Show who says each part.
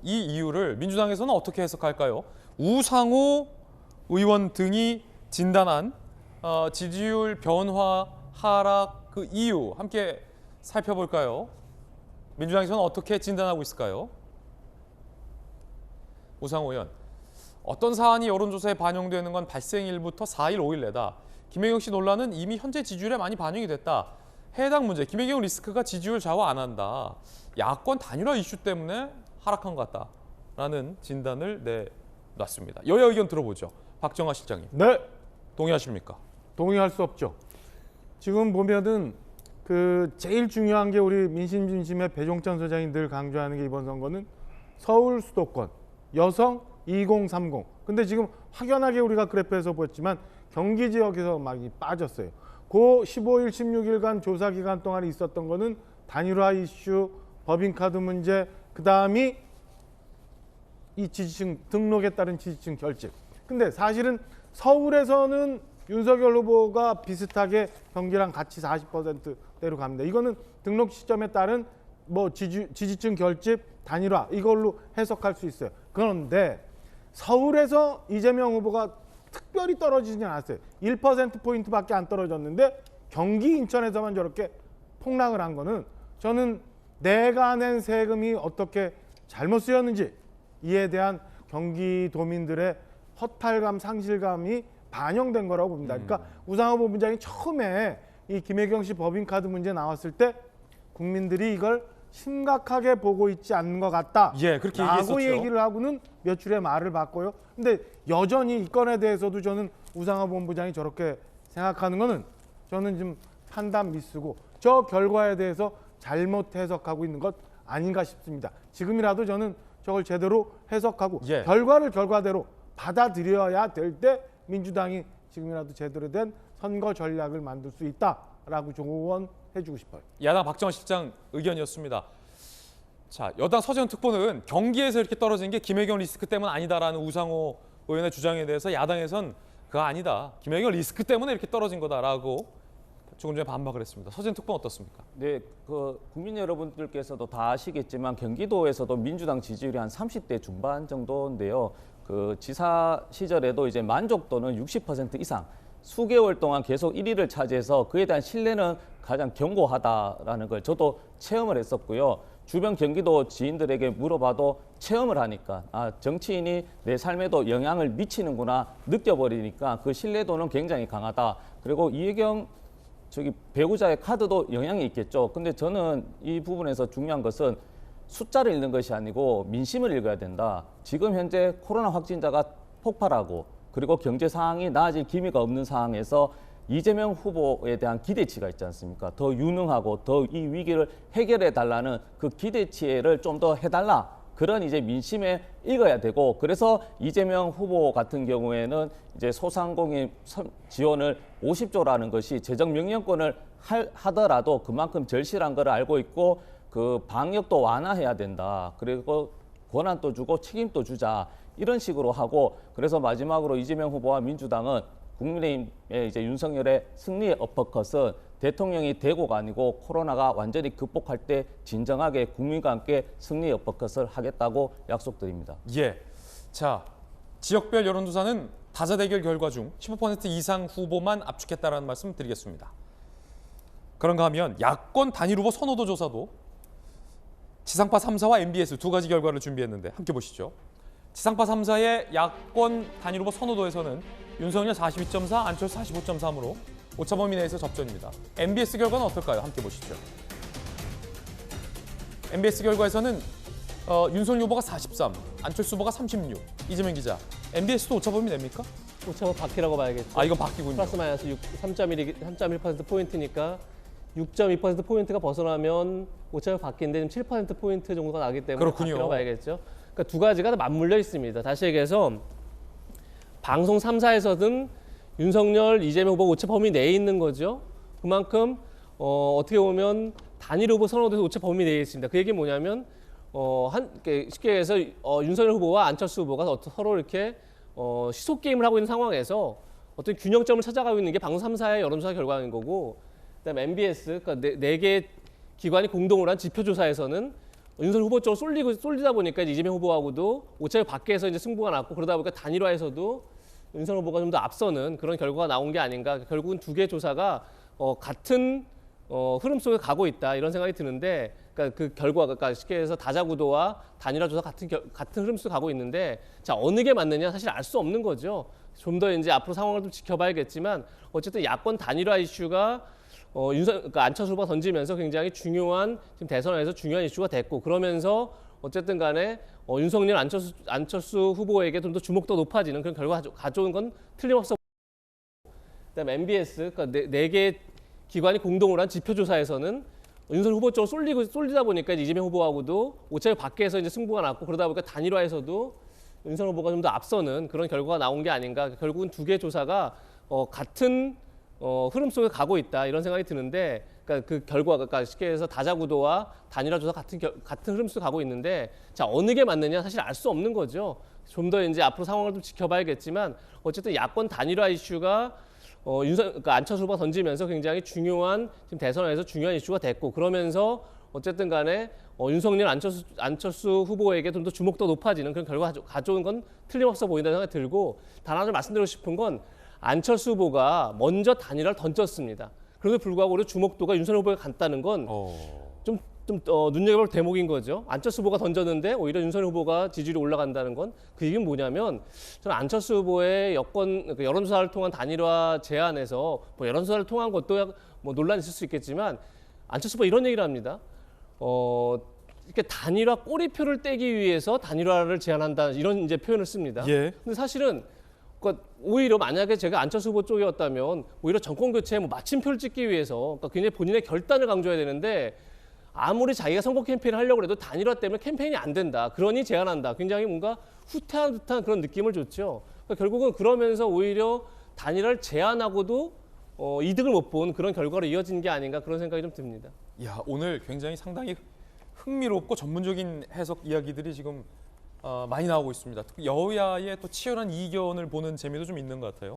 Speaker 1: 이 이유를 민주당에서는 어떻게 해석할까요? 우상호 의원 등이 진단한 지지율 변화 하락 그 이유 함께 살펴볼까요? 민주당에서는 어떻게 진단하고 있을까요? 우상호 의원, 어떤 사안이 여론조사에 반영되는 건 발생일부터 4일, 5일 내다. 김혜경 씨 논란은 이미 현재 지지율에 많이 반영이 됐다. 해당 문제, 김혜경 리스크가 지지율 좌우 안 한다. 야권 단일화 이슈 때문에 하락한 것 같다라는 진단을 내놨습니다. 여야 의견 들어보죠. 박정하 실장님.
Speaker 2: 네,
Speaker 1: 동의하십니까?
Speaker 2: 동의할 수 없죠. 지금 보면은 그 제일 중요한 게 우리 민심진심의 배종찬 소장이 늘 강조하는 게 이번 선거는 서울 수도권 여성 2030. 근데 지금 확연하게 우리가 그래프에서 보였지만 경기 지역에서 막 빠졌어요. 그 15일, 16일간 조사 기간 동안에 있었던 거는 단일화 이슈, 법인카드 문제, 그 다음이 이 지지층 등록에 따른 지지층 결집. 근데 사실은 서울에서는 윤석열 후보가 비슷하게 경기랑 같이 40%대로 갑니다. 이거는 등록 시점에 따른 뭐 지지층 결집, 단일화 이걸로 해석할 수 있어요. 그런데 서울에서 이재명 후보가 특별히 떨어지진 않았어요. 1%포인트밖에 안 떨어졌는데 경기 인천에서만 저렇게 폭락을 한 거는 저는 내가 낸 세금이 어떻게 잘못 쓰였는지 이에 대한 경기도민들의 허탈감, 상실감이 반영된 거라고 봅니다. 그러니까 우상호 본부장이 처음에 이 김혜경 씨 법인카드 문제 나왔을 때 국민들이 이걸 심각하게 보고 있지 않는 것 같다.
Speaker 1: 예, 그렇게
Speaker 2: 라고
Speaker 1: 얘기했었죠.
Speaker 2: 얘기를 하고는 며칠의 말을 바꿔요. 근데 여전히 이 건에 대해서도 저는 우상호 본부장이 저렇게 생각하는 거는 저는 좀 판단 미스고 저 결과에 대해서 잘못 해석하고 있는 것 아닌가 싶습니다. 지금이라도 저는 저걸 제대로 해석하고
Speaker 1: 예.
Speaker 2: 결과를 결과대로 받아들여야 될 때 민주당이 지금이라도 제대로 된 선거 전략을 만들 수 있다라고 조언해주고 싶어요.
Speaker 1: 야당 박정하 실장 의견이었습니다. 자, 여당 서재원 특보는 경기에서 이렇게 떨어진 게 김혜경 리스크 때문 아니다라는 우상호 의원의 주장에 대해서 야당에선 그거 아니다. 김혜경 리스크 때문에 이렇게 떨어진 거다라고 조금 전에 반박을 했습니다. 서재원 특보는 어떻습니까?
Speaker 3: 네, 그 국민 여러분들께서도 다 아시겠지만 경기도에서도 민주당 지지율이 한 30대 중반 정도인데요. 그 지사 시절에도 이제 만족도는 60% 이상, 수개월 동안 계속 1위를 차지해서 그에 대한 신뢰는 가장 견고하다라는 걸 저도 체험을 했었고요. 주변 경기도 지인들에게 물어봐도 체험을 하니까 정치인이 내 삶에도 영향을 미치는구나 느껴버리니까 그 신뢰도는 굉장히 강하다. 그리고 이혜경 배우자의 카드도 영향이 있겠죠. 근데 저는 이 부분에서 중요한 것은 숫자를 읽는 것이 아니고 민심을 읽어야 된다. 지금 현재 코로나 확진자가 폭발하고 그리고 경제 상황이 나아질 기미가 없는 상황에서 이재명 후보에 대한 기대치가 있지 않습니까? 더 유능하고 더 이 위기를 해결해 달라는 그 기대치를 좀 더 해달라. 그런 이제 민심에 읽어야 되고 그래서 이재명 후보 같은 경우에는 이제 소상공인 지원을 50조라는 것이 재정 명령권을 하더라도 그만큼 절실한 걸 알고 있고 그 방역도 완화해야 된다. 그리고 권한도 주고 책임도 주자. 이런 식으로 하고 그래서 마지막으로 이재명 후보와 민주당은 국민의힘의 이제 윤석열의 승리의 어퍼컷은 대통령이 되고가 아니고 코로나가 완전히 극복할 때 진정하게 국민과 함께 승리의 어퍼컷을 하겠다고 약속드립니다.
Speaker 1: 예. 자, 지역별 여론조사는 다자대결 결과 중 15% 이상 후보만 압축했다라는 말씀 드리겠습니다. 그런가 하면 야권 단일 후보 선호도 조사도 지상파 3사와 MBS 두 가지 결과를 준비했는데 함께 보시죠. 지상파 3사의 야권 단일 후보 선호도에서는 윤석열 42.4, 안철수 45.3으로 오차범위 내에서 접전입니다. MBS 결과는 어떨까요? 함께 보시죠. MBS 결과에서는 윤석열 후보가 43, 안철수 후보가 36. 이재명 기자, MBS도 오차범위 냅니까?
Speaker 4: 오차범위 바뀌라고 봐야겠죠.
Speaker 1: 이건 바뀌군요.
Speaker 4: 플러스 마이너스 3.1%포인트니까 6.2%포인트가 벗어나면 오차범위 바뀌는데 지금 7%포인트 정도가 나기 때문에
Speaker 1: 그렇군요.
Speaker 4: 바뀌라고 봐야겠죠. 그러니까 두 가지가 다 맞물려 있습니다. 다시 얘기해서 방송 3사에서든 윤석열, 이재명 후보 오차범위 내에 있는 거죠. 그만큼 어떻게 보면 단일 후보 선호도에서 오차범위 내에 있습니다. 그 얘기는 뭐냐면 쉽게 해서 윤석열 후보와 안철수 후보가 서로 이렇게 시속 게임을 하고 있는 상황에서 어떤 균형점을 찾아가고 있는 게 방송 3사의 여론조사 결과인 거고 그다음에 MBS 그러니까 네 개 기관이 공동으로 한 지표조사에서는 윤석열 후보 쪽으로 쏠리다 보니까 이제 이재명 후보하고도 오차범위 밖에서 이제 승부가 났고 그러다 보니까 단일화에서도 윤석열 후보가 좀 더 앞서는 그런 결과가 나온 게 아닌가. 결국은 두 개 조사가 같은 흐름 속에 가고 있다 이런 생각이 드는데, 그러니까 그 결과가 그러니까 쉽게 해서 다자구도와 단일화 조사 같은 흐름 속에 가고 있는데, 자 어느 게 맞느냐 사실 알 수 없는 거죠. 좀 더 이제 앞으로 상황을 좀 지켜봐야겠지만 어쨌든 야권 단일화 이슈가 그러니까 안철수 후보가 던지면서 굉장히 중요한 지금 대선에서 중요한 이슈가 됐고, 그러면서 어쨌든 간에 윤석열 안철수 후보에게 좀 더 주목도 높아지는 그런 결과 가져온 건 틀림없어. 그다음에 MBS 그러니까 네 개 기관이 공동으로 한 지표조사에서는 윤석열 후보 쪽으로 쏠리다 보니까 이제 이재명 후보하고도 오차범위 밖에서 이제 승부가 났고 그러다 보니까 단일화에서도 윤석열 후보가 좀 더 앞서는 그런 결과가 나온 게 아닌가. 결국은 두 개 조사가 같은 흐름 속에 가고 있다 이런 생각이 드는데, 그러니까 그 결과가 그러니까 쉽게 해서 다자구도와 단일화 조사 같은 흐름 속에 가고 있는데, 자 어느 게 맞느냐 사실 알 수 없는 거죠. 좀 더 이제 앞으로 상황을 좀 지켜봐야겠지만 어쨌든 야권 단일화 이슈가 그러니까 안철수 후보가 던지면서 굉장히 중요한 지금 대선에서 중요한 이슈가 됐고, 그러면서 어쨌든 간에 윤석열 안철수 후보에게 좀 더 주목도 높아지는 그런 결과 가져온 건 틀림없어 보인다는 생각이 들고, 단 하나 말씀드리고 싶은 건 안철수 후보가 먼저 단일화를 던졌습니다. 그런데 불구하고 오히려 주목도가 윤석열 후보에 갔다는 건 좀 눈여겨볼 대목인 거죠. 안철수 후보가 던졌는데 오히려 윤석열 후보가 지지율이 올라간다는 건 그 얘기는 뭐냐면, 저는 안철수 후보의 여론조사를 통한 단일화 제안에서 뭐 여론조사를 통한 것도 뭐 논란이 있을 수 있겠지만 안철수 후보 이런 얘기를 합니다. 이렇게 단일화 꼬리표를 떼기 위해서 단일화를 제안한다 이런 이제 표현을 씁니다.
Speaker 1: 예.
Speaker 4: 근데 사실은 그러니까 오히려 만약에 제가 안철수 후보 쪽이었다면 오히려 정권 교체에 뭐 마침표를 찍기 위해서 그러니까 굉장히 본인의 결단을 강조해야 되는데, 아무리 자기가 선거 캠페인을 하려고 해도 단일화 때문에 캠페인이 안 된다. 그러니 제안한다. 굉장히 뭔가 후퇴한 듯한 그런 느낌을 줬죠. 그러니까 결국은 그러면서 오히려 단일화를 제안하고도 이득을 못 본 그런 결과로 이어진 게 아닌가 그런 생각이 좀 듭니다.
Speaker 1: 야, 오늘 굉장히 상당히 흥미롭고 전문적인 해석 이야기들이 지금 많이 나오고 있습니다. 특히 여야의 또 치열한 이견을 보는 재미도 좀 있는 것 같아요.